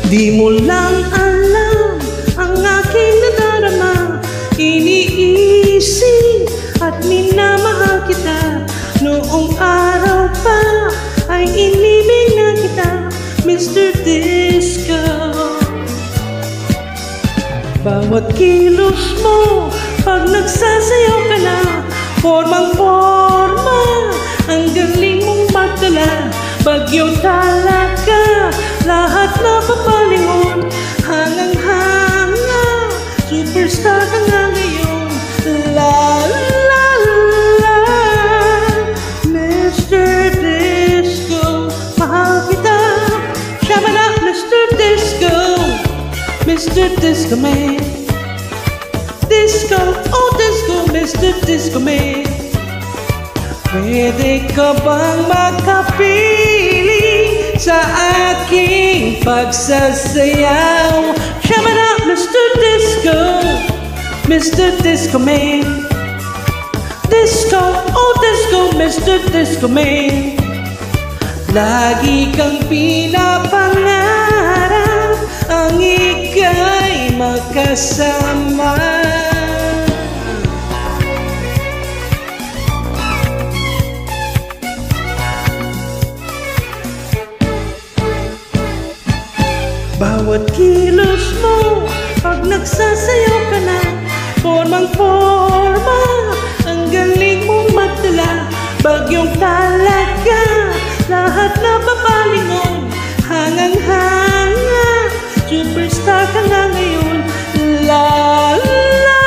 Di mo lang alam ang aking nadarama. Iniisip at minamahal kita. Noong araw pa ay inibig na kita, Mr. Disco. Bawat kilos mo pag nagsasayaw ka na, formang-forma, ang galing mong magdala. Bagyo talaga, lahat na papalingon. Hangang-hanga, superstar ka nga ngayon. La la la, Mr. Disco, mahal kita. Shabba-da, Mr. Disco, Mr. Disco Man. Disco, oh disco, Mr. Disco Man. Pwede ka bang makapiling sa aking pagsasayaw? Shabba-da, Mr. Disco, Mr. Disco Man. Disco, oh disco, Mr. Disco Man. Lagi kang pinapangarap ang ika'y makasama. Bawat kilos mo pag nagsasayaw ka na, formang-forma, ang galing mong magdala. Bagyong talaga, lahat na papalingon. Hangang-hanga, superstar ka nga ngayon. La la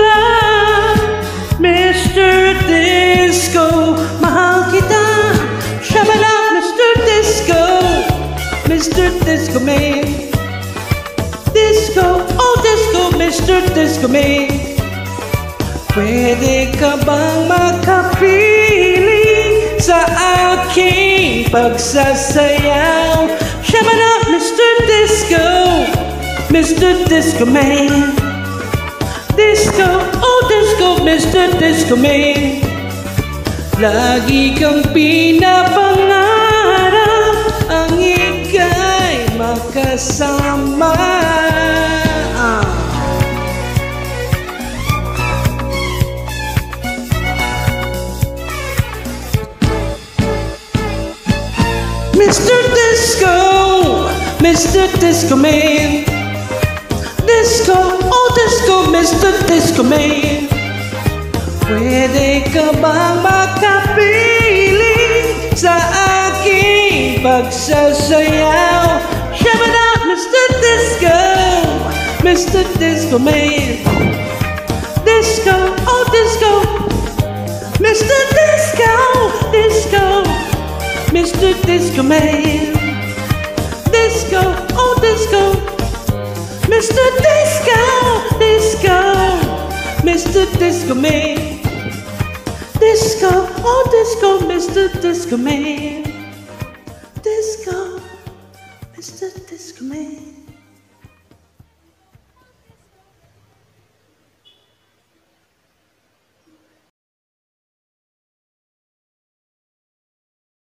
la, Mr. Disco, mahal kita. Shabba-da, Mr. Disco, Mr. Disco Man. Disco, oh disco, Mr. Disco Man. Pwede ka bang makapiling sa aking pagsasayaw? Shabba-da, Mr. Disco, Mr. Disco Man. Disco, oh disco, Mr. Disco Man. Lagi kang pinapangarap ang ika'y makasama. Mr. Disco, Mr. Disco Man. Disco, oh disco, Mr. Disco Man. Pwede ka bang makapiling sa aking pagsasayaw? Shabba-da, Mr. Disco, Mr. Disco Man. Disco, oh disco, Mr. Disco, Disco, Mr. Disco Man. Disco, oh disco, Mr. Disco, Disco, Mr. Disco Man. Disco, oh disco, Mr. Disco Man. Disco, Mr. Disco Man.